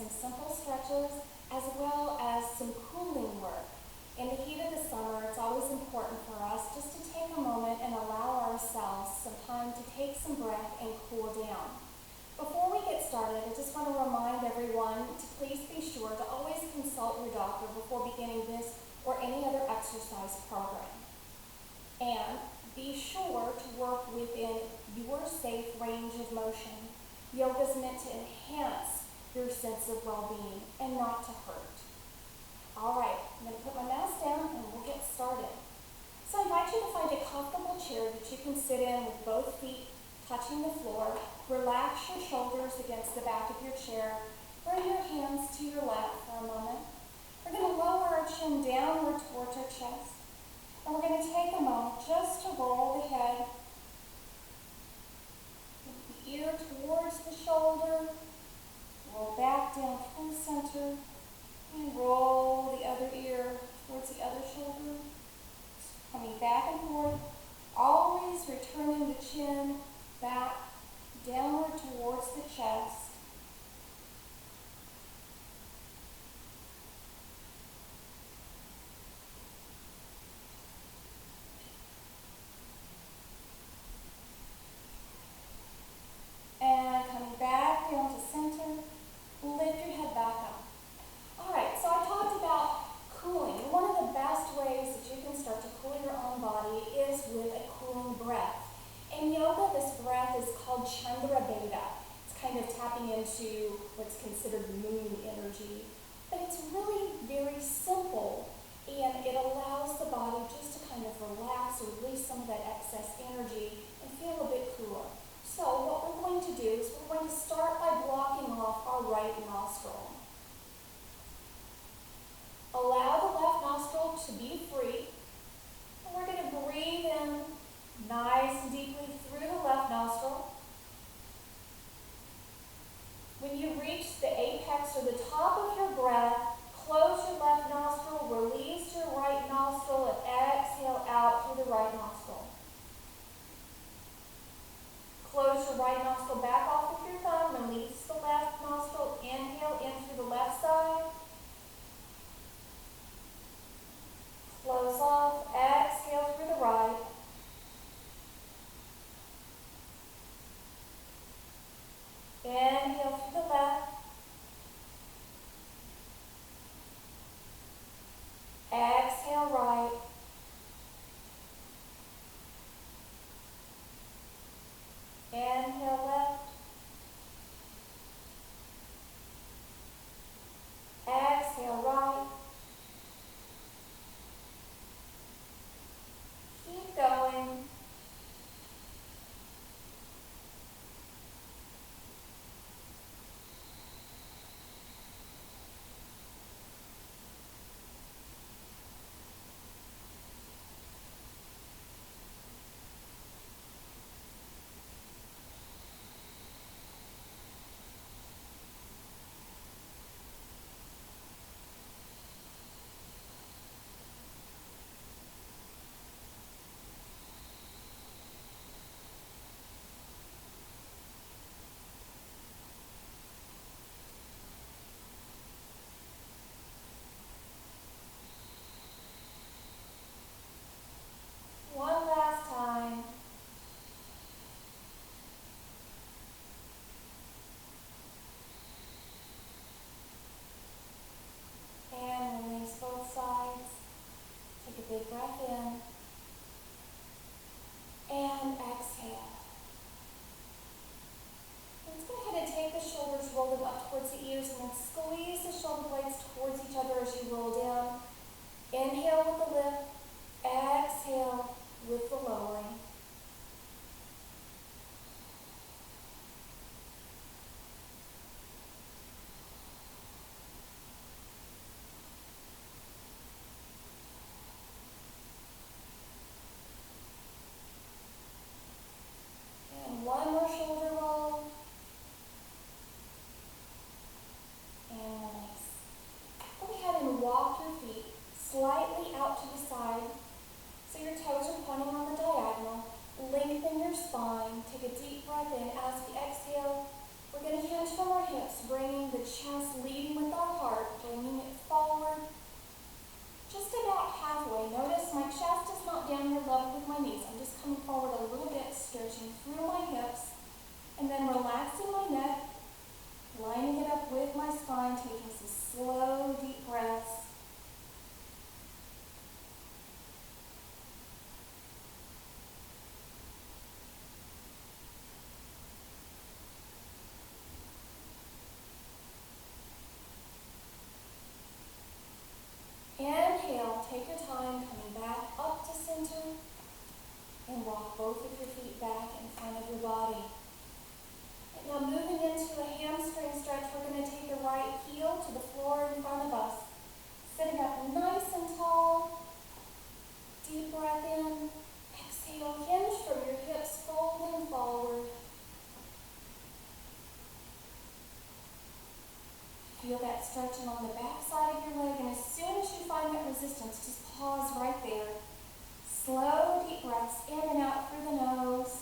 some simple stretches as well as some cooling work. In the heat of the summer, it's always important for us just to take a moment and allow ourselves some time to take some breath and cool down. Before we get started, I just want to remind everyone to please be sure to always consult your doctor before beginning this or any other exercise program. And be sure to work within your safe range of motion. Yoga is meant to enhance your sense of well-being and not to hurt. All right, I'm going to put my mask down and we'll get started. So I invite you to find a comfortable chair that you can sit in with both feet touching the floor. Relax your shoulders against the back of your chair. Bring your hands to your lap for a moment. We're going to lower our chin downward towards our chest. And we're going to take a moment just to roll the head, the ear towards the shoulder, roll back down through center, and roll the other ear towards the other shoulder. Coming back and forth, always returning the chin back, downward towards the chest. And coming back down to center, lift your head back up. All right, so I talked about cooling. One of the best ways that you can start to cool your own body is with a cooling breath. In yoga, this breath is called Chandra Beta. It's kind of tapping into what's considered moon energy. But it's really very simple, and it allows the body just to kind of relax or release some of that excess energy and feel a bit cooler. So what we're going to do is we're going to start by blocking off our right nostril. Allow the left nostril to be free. And we're going to breathe in nice and deeply through the left nostril. When you reach the apex or the top of your breath, close your left nostril, release your right nostril, and exhale out through the right nostril. Close your right nostril back off with your thumb, release the left nostril, inhale in through the left side. Close off, exhale through the right. Inhale through the left. Exhale right. Inhale left. not down here level with my knees. I'm just coming forward a little bit, stretching through my hips, and then relaxing my neck, lining it up with my spine, taking some slow, deep breaths. Inhale, take your time, coming back up to center, and walk both of your feet back in front of your body. And now moving into a hamstring stretch, we're going to take the right heel to the floor in front of us. Sitting up nice and tall, deep breath in, exhale, hinge from your hips, folding forward. Feel that stretching on the back side of your leg, and as soon as you find that resistance, just pause right there. Slow, deep breaths in and out through the nose.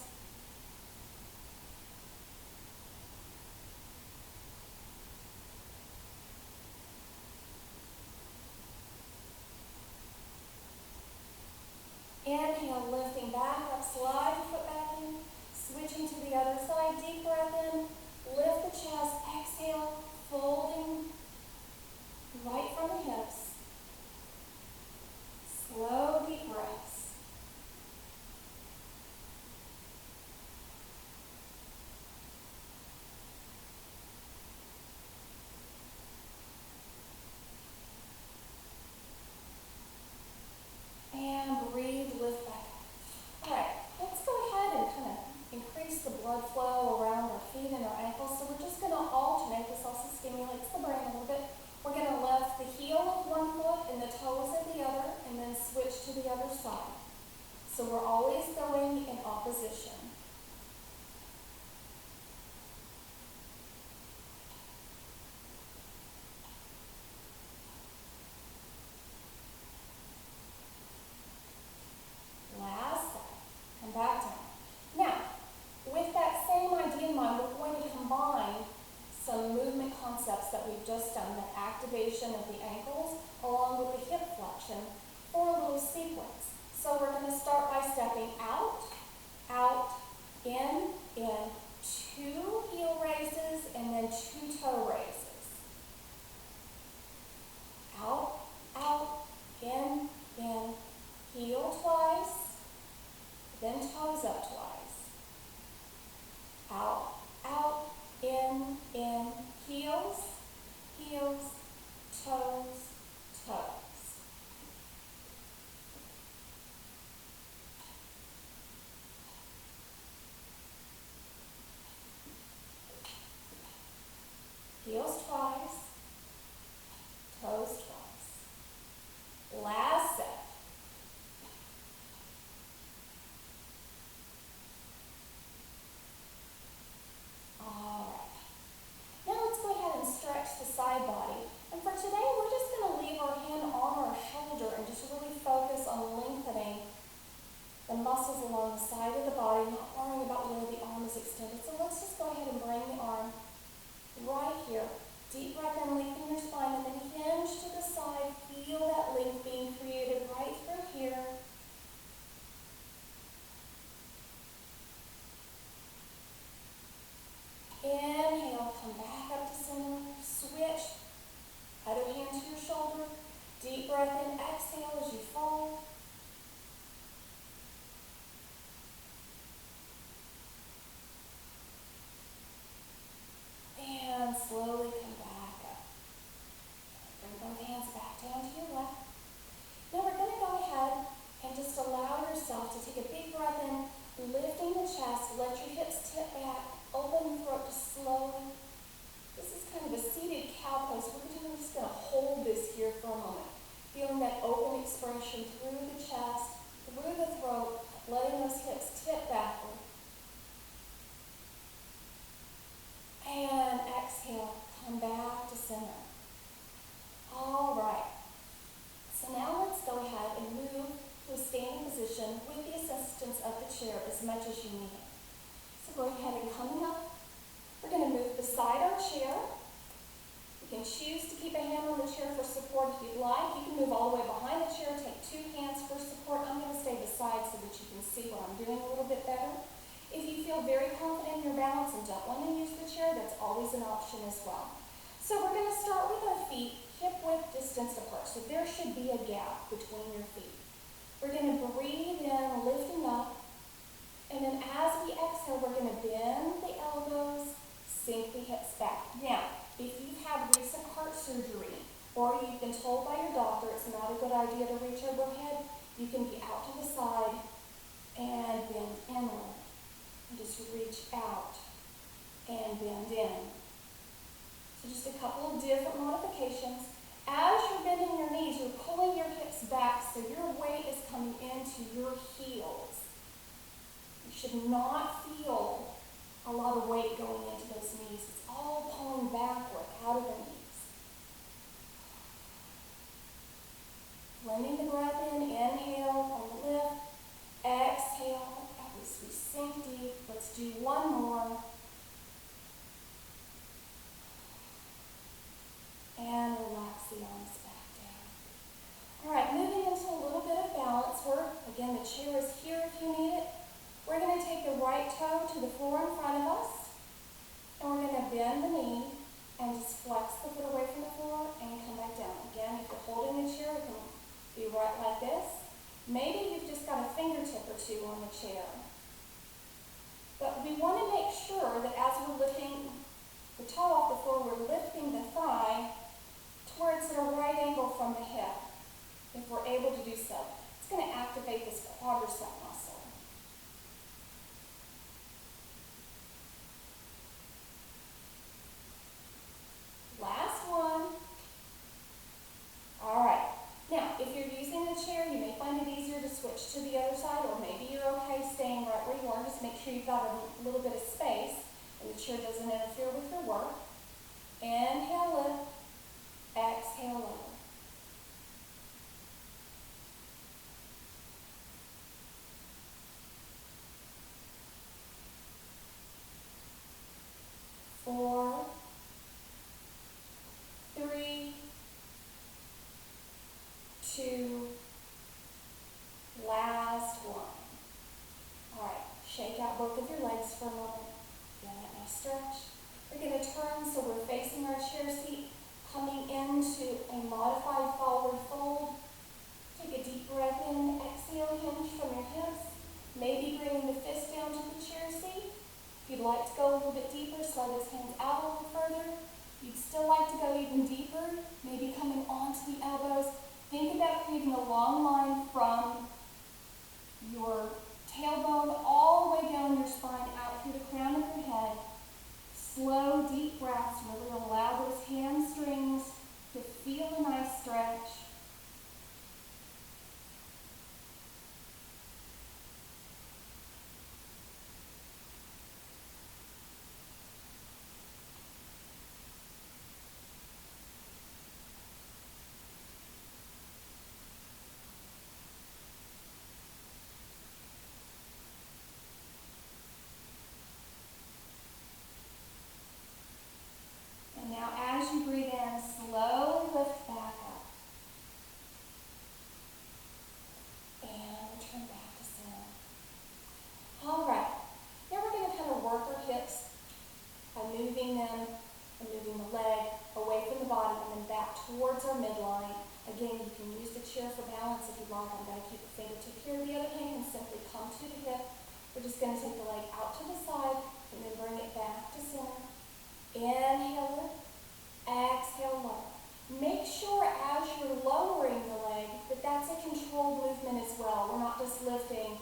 Inhale, lifting back up, slide your foot back in, switching to the other side, deep breath in, lift the chest, exhale, folding right from the hips. Slow, deep breaths. And breathe, lift back up. All right, let's go ahead and kind of increase the blood flow around our feet and our ankles. So we're just going to alternate. This also stimulates the brain a little bit. We're going to lift the heel of one foot and the toes of the other, and then switch to the other side. So we're always going in opposition. Last side. Come back down. Now, with that same idea in mind, we're going to combine some movement concepts that we've just done, the activation of the ankles along with the hip flexion for a little sequence. So we're going to start by stepping out, out, in, 2 heel raises, and then 2 toe raises. Out, in, heel twice, then toes up twice. Out, in, heels, toes, toes. Heels twice, toes twice. Last set. All right. Now let's go ahead and stretch the side body. And for today, we're just going to leave our hand on our shoulder and just really focus on lengthening the muscles along the side of the body, not worrying about where the arm is extended. So let's just go ahead and bring the arm right here. Deep breath in, lengthen your spine, and then hinge to the side. Feel that length being created right through here. Inhale, come back up to center. Switch. Other hand to your shoulder. Deep breath in, exhale as you fold. And slowly come back up. Bring both hands back down to your left. Now we're going to go ahead and just allow yourself to take a big breath in, lifting the chest, let your hips tip back, open the throat just slowly. This is kind of a seated cow pose. We're just going to hold this here for a moment. Feeling that open expression through the chest, through the throat, letting those hips tip backward. And exhale, come back to center. All right. So now let's go ahead and move to a standing position with the assistance of the chair as much as you need it. So go ahead and coming up, we're going to move beside our chair. You can choose to keep a hand on the chair for support if you'd like. You can move all the way behind the chair, take 2 hands for support. I'm going to stay beside can see what I'm doing a little bit better. If you feel very confident in your balance and don't want to use the chair, that's always an option as well. So we're going to start with our feet hip-width distance apart. So there should be a gap between your feet. We're going to breathe in, lifting up. And then as we exhale, we're going to bend the elbows, sink the hips back. Now, if you've had recent heart surgery or you've been told by your doctor it's not a good idea to reach overhead, you can be out to the side and bend inward. And just reach out and bend in. So just a couple of different modifications. As you're bending your knees, you're pulling your hips back so your weight is coming into your heels. You should not feel a lot of weight going into those knees. It's all pulling backward out of the knees. Blending the breath in, inhale on the lift, exhale as we sink deep. Let's do one more. And relax the arms back down. All right, moving into a little bit of balance work. Again, the chair is here if you need it. We're going to take the right toe to the floor in front of us, and we're going to bend the knee and just flex the foot away from the floor and come back down. Again, if you're holding the chair, it can be right like this. Maybe you've just got a fingertip or two on the chair. But we want to make sure that as we're lifting the toe off the floor, we're lifting the thigh towards a right angle from the hip, if we're able to do so. It's going to activate this quadricep muscle. Last one. All right. Now, if you're using the chair, you may find it easier to switch to the other side, or maybe you're okay staying right where you are. Just make sure you've got a little bit of space and the chair doesn't interfere with your work. Inhale, lift. Exhale, lower. Four, three, two, last one. All right, shake out both of your legs for a moment. Get that nice stretch. We're going to turn so we're facing our chair seat, coming into a modified forward fold. Take a deep breath in, exhale, hinge from your hips. Maybe bringing the fist down to the chair seat. If you'd like to go a little bit deeper, slide those hands out a little further. You'd still like to go even deeper, maybe coming onto the elbows. Think about creating a long line from your tailbone all the way down your spine, out through the crown of your head. Slow, deep breaths really allow those hamstrings to feel a nice stretch. Now, as you breathe in, slowly lift back up. And return back to center. All right. Now we're going to kind of work our hips by moving them and moving the leg away from the body and then back towards our midline. Again, you can use the chair for balance if you like. I'm going to keep a fingertip here. The other hand can simply come to the hip. We're just going to take the leg out to the side and then bring it back to center. Inhale, lift. Exhale, lower. Make sure as you're lowering the leg that that's a controlled movement as well. We're not just lifting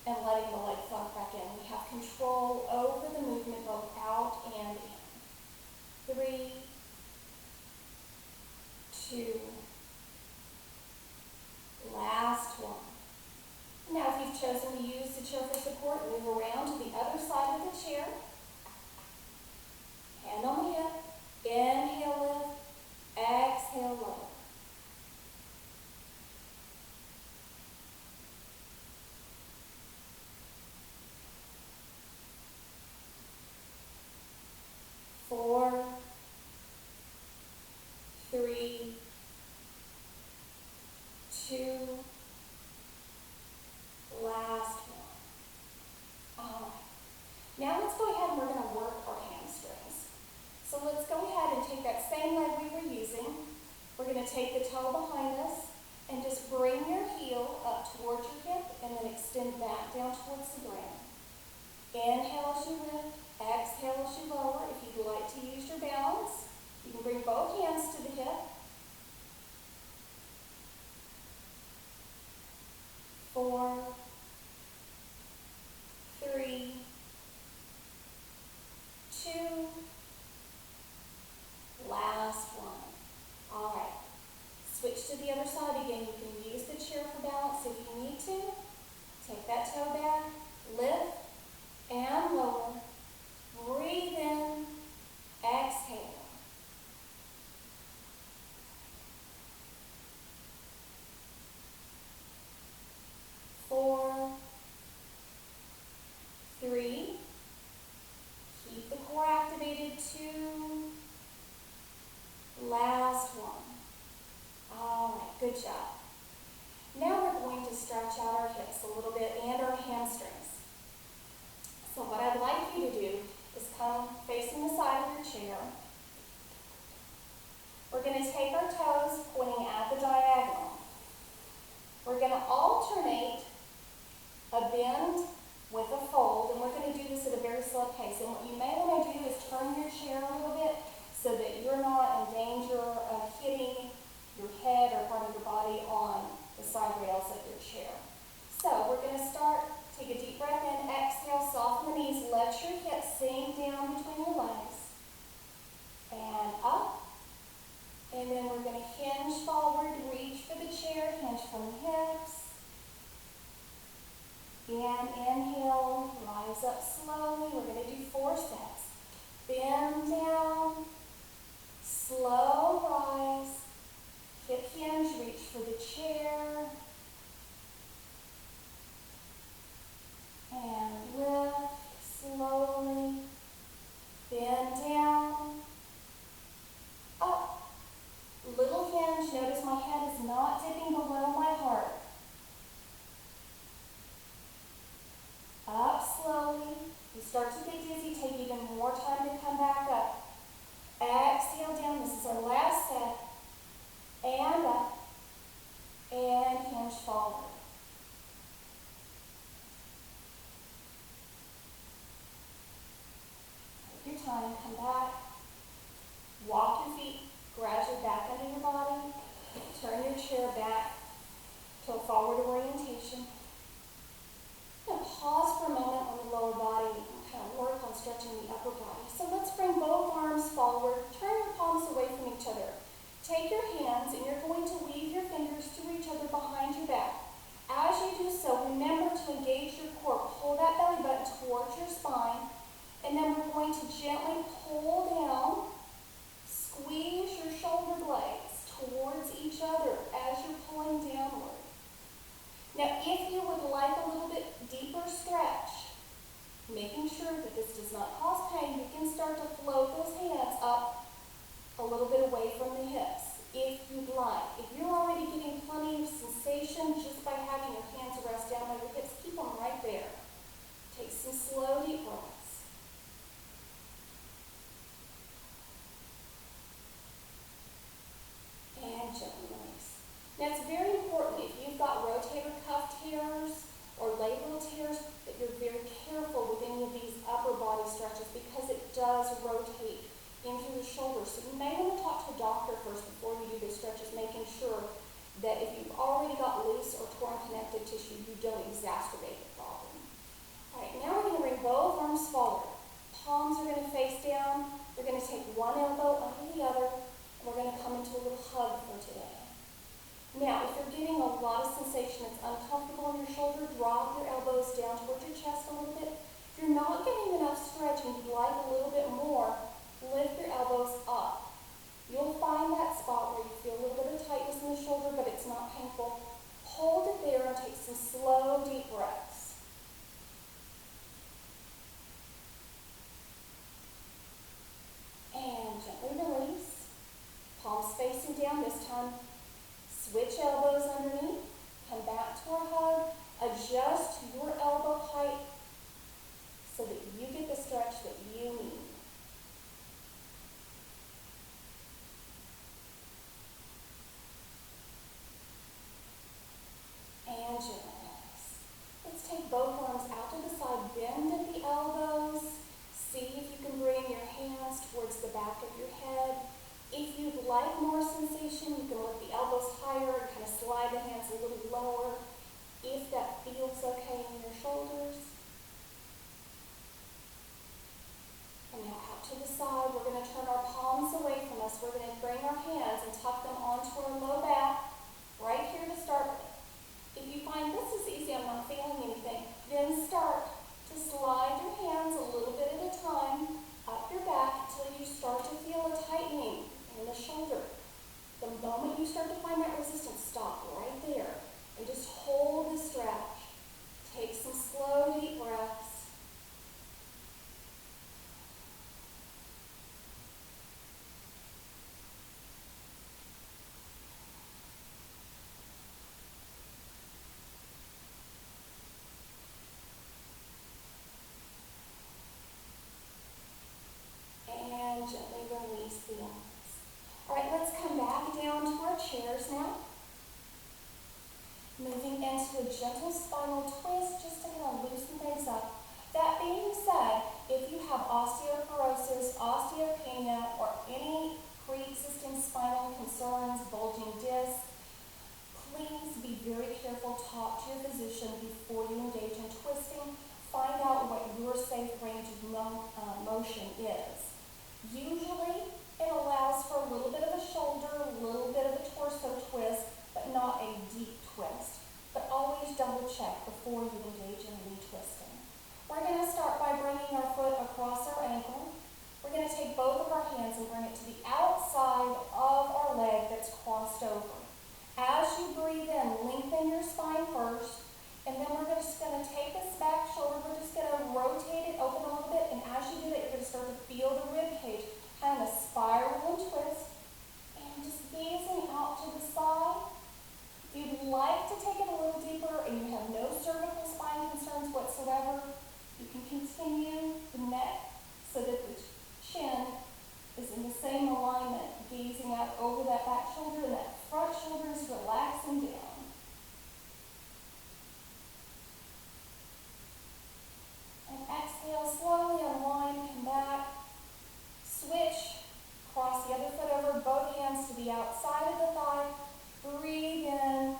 and letting the leg flop back in. We have control over the movement both out and in. 3, 2, last one. Now if you've chosen to use the chair for support, move around to the other side of the chair. Hand on the hip. Inhale, lift. Exhale, lower. Four, 3, 2, last one. take the toe behind us and just bring your heel up towards your hip and then extend back down towards the ground. Inhale as you lift, exhale as you lower. If you'd like to use your balance, you can bring both hands to the hip. 4, 3, 2, last one. All right. Switch to the other side again. You can use the chair for balance if you need to. Take that toe back, lift and lower. Breathe in, exhale. Four, 3, keep the core activated. 2, last one. All right, good job. Now we're going to stretch out our hips a little bit and our hamstrings. So what I'd like you to do is come facing the side of your chair. We're going to take our toes pointing at the diagonal. We're going to alternate a bend with a fold, and we're going to do this at a very slow pace. And what you may want to do is turn your chair a little bit so that you're not in danger of hitting your head or part of your body on the side rails of your chair. So we're going to start. Take a deep breath in, exhale, soften the knees, let your hips sink down between your legs. And up. And then we're going to hinge forward, reach for the chair, hinge from the hips. And inhale, rise up slowly. We're going to do 4 steps. Bend down, slow rise, hip hinge, reach for the chair. And lift slowly, bend down, up, little hinge. Notice my head is not dipping below my heart. Up slowly. You start to get dizzy, take even more time to come back up. Exhale down. This is our last set. And up. And hinge forward. Take your time, come back. Walk your feet gradually back under your body. Turn your chair back to a forward orientation. I'm going to pause for a moment on the lower body and kind of work on stretching the upper body. So let's bring both arms forward. Turn your palms away from each other. Take your hands and you're going to weave your fingers through each other behind your back. As you do so, remember to engage your core. Pull that belly button towards your spine. And then we're going to gently pull down. Squeeze your shoulder blades towards each other as you're pulling downward. Now, if you would like a little bit deeper stretch, making sure that this does not cause pain, you can start to float those hands up a little bit away from the hips, if you'd like. If you're already getting plenty of sensation just by having your hands rest down on your hips, keep them right there. Take some slow, deep breaths. And gently release. Now, it's very important if you've got rotator cuff tears or labral tears that you're very careful with any of these upper body stretches because it does rotate into the shoulders. So you may want to talk to a doctor first before you do the stretches, making sure that if you've already got loose or torn connective tissue, you don't exacerbate the problem. All right, now we're going to bring both arms forward. Palms are going to face down. We're going to take one elbow under the other, and we're going to come into a little hug for today. Now, if you're getting a lot of sensation that's uncomfortable in your shoulder, drop your elbows down towards your chest a little bit. If you're not getting enough stretch and you'd like a little bit more, lift your elbows up. You'll find that spot where you feel a little bit of tightness in the shoulder, but it's not painful. Hold it there and take some slow, deep breaths. And gently release. Palms facing down this time. Switch elbows underneath, come back to our hug, adjust your elbow height so that you get the stretch that you need. take both arms out to the side, bend at the elbows. See if you can bring your hands towards the back of your head. If you'd like more sensation, you can lift the elbows higher and kind of slide the hands a little lower. If that feels okay in your shoulders. And now out to the side, we're going to turn our palms away from us. We're going to bring our hands and tuck them onto our low back, right here to start with. If you find this is easy, I'm not feeling anything, then start to slide your hands a little bit at a time up your back until you start to feel a tightening in the shoulder. The moment you start to find that resistance, stop right there and just hold the stretch. Take some slow, deep breaths. And gently release the arms. All right, let's come back down to our chairs now. Moving into a gentle spinal twist just to kind of loosen things up. That being said, if you have osteoporosis, osteopenia, or any pre-existing spinal concerns, bulging discs, please be very careful. Talk to your physician before you engage in twisting. Find out what your safe range of motion is. Usually, it allows for a little bit of a shoulder, a little bit of a torso twist, but not a deep twist. But always double check before you engage in any twisting. We're going to start by bringing our foot across our ankle. We're going to take both of our hands and bring it to the outside of our leg that's crossed over. As you breathe in, lengthen your spine first, and then we're just going to take this back shoulder, we're just going to rotate it open a little bit, and as you do that, you're going to start to feel the rib cage kind of spiral and twist, and just gazing out to the side. If you'd like to take it a little deeper and you have no cervical spine concerns whatsoever, you can continue the neck so that the chin is in the same alignment, gazing out over that back shoulder and that front shoulder is relaxing down. And exhale, slowly unwind, come back, switch, cross the other foot over, both hands to the outside of the thigh, breathe in,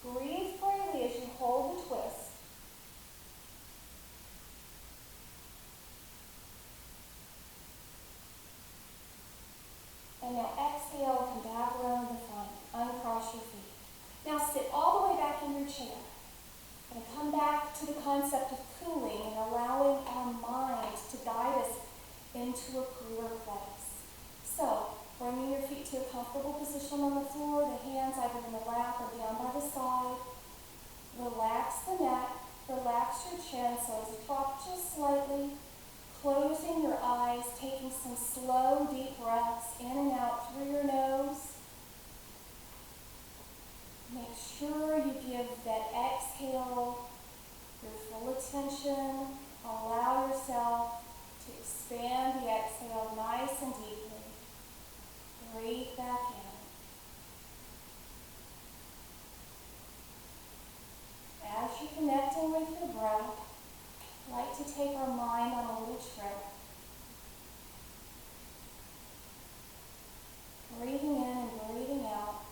breathe freely as you hold the twist. And now exhale, come back around the front, uncross your feet. Now sit all the way back in your chair. And come back to the concept of cooling and allowing our mind to guide us into a cooler place. So, bringing your feet to a comfortable position on the floor, the hands either in the lap or down by the side. Relax the neck, relax your chin so it's dropped just slightly. Closing your eyes, taking some slow, deep breaths in and out through your nose. Make sure you give that exhale your full attention. Allow yourself to expand the exhale nice and deeply. Breathe back in. As you're connecting with your breath, I'd like to take our mind on a little trip. Breathing in and breathing out.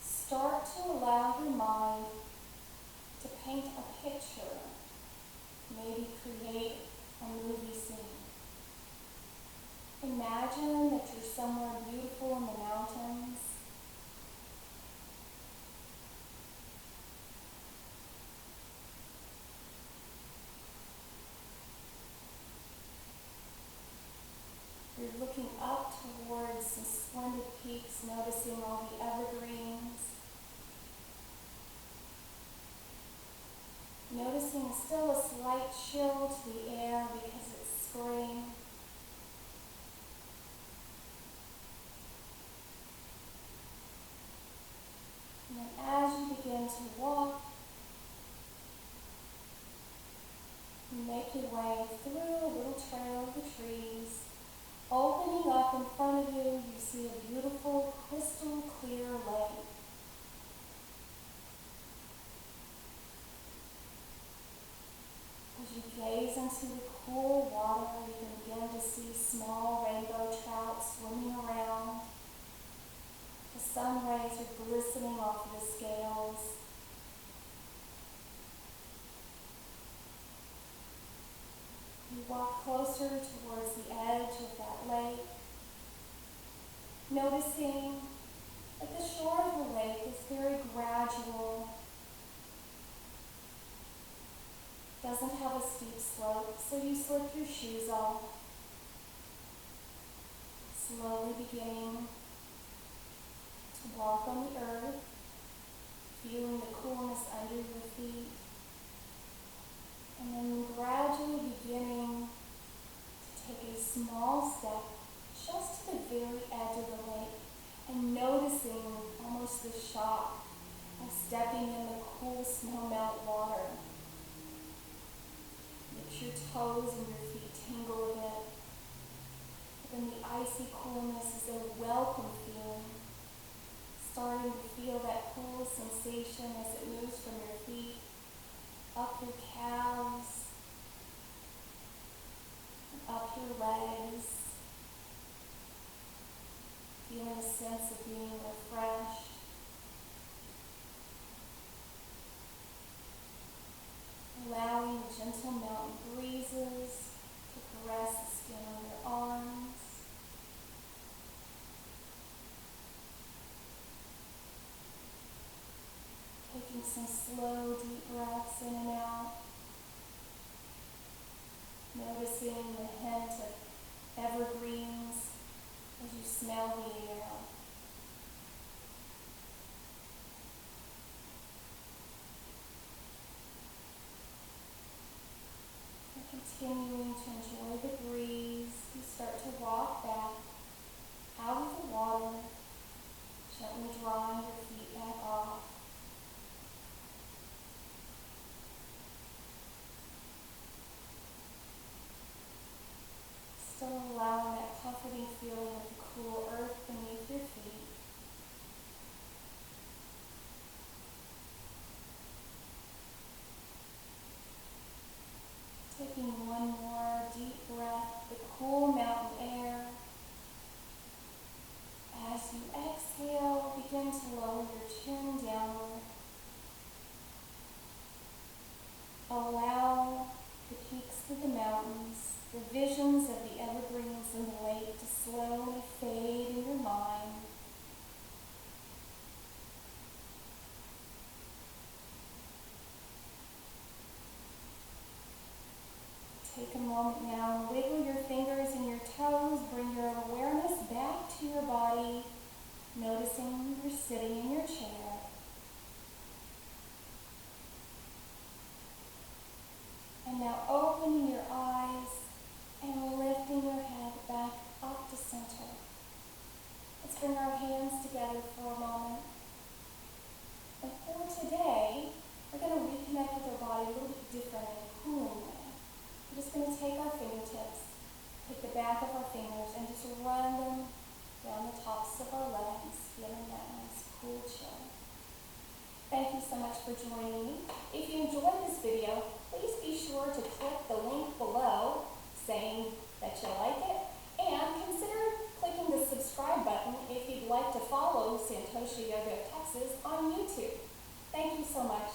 Start to allow your mind to paint a picture, maybe create a movie scene. Imagine that you're somewhere beautiful in the mountains. You're looking up towards some splendid peaks, noticing all the evergreens. Noticing still a slight chill to the air because it's spring. And then as you begin to walk, you make your way through a little trail of the trees, opening up up in front of you, you see a beautiful, crystal clear lake. As you gaze into the cool water, you can begin to see small rainbow trout swimming around. The sun rays are glistening off of the scales. You walk closer towards the edge of that lake, noticing that the shore of the lake is very gradual. Doesn't have a steep slope, so you slip your shoes off, slowly beginning to walk on the earth, feeling the coolness under your feet, and then gradually beginning to take a small step just to the very edge of the lake and noticing almost the shock of stepping in the cool snowmelt water. Makes your toes and your feet tingle a bit. But then the icy coolness is a welcome feeling, starting to feel that cool sensation as it moves from your feet up your calves, and up your legs, feeling a sense of being refreshed. Allowing gentle mountain breezes to caress the skin on your arms. Taking some slow, deep breaths in and out. Noticing the hint of evergreens as you smell the air. And continuing to enjoy the breeze, you start to walk back out of the water, gently drawing your feet back off. Still allowing that comforting feeling of the cool earth beneath your feet. Taking one more deep breath, the cool mountain air. As you exhale, begin to lower your chin downward. Allow the peaks of the mountains, the visions of the evergreens and the lake to slowly fade in your mind. Take a moment now and wiggle your fingers and your toes. Bring your awareness back to your body, noticing you're sitting in your chair. And now opening your eyes and lifting your head back up to center. Let's bring our hands together for a moment. And for today, we're going to reconnect with our body a little bit different in a cooling way. We're just going to take our fingertips, take the back of our fingers, and just run them down the tops of our legs, feeling that nice cool chill. Thank you so much for joining me. If you enjoyed this video, please be sure to click the link below saying that you like it, and consider clicking the subscribe button if you'd like to follow Santosha Yoga of Texas on YouTube. Thank you so much.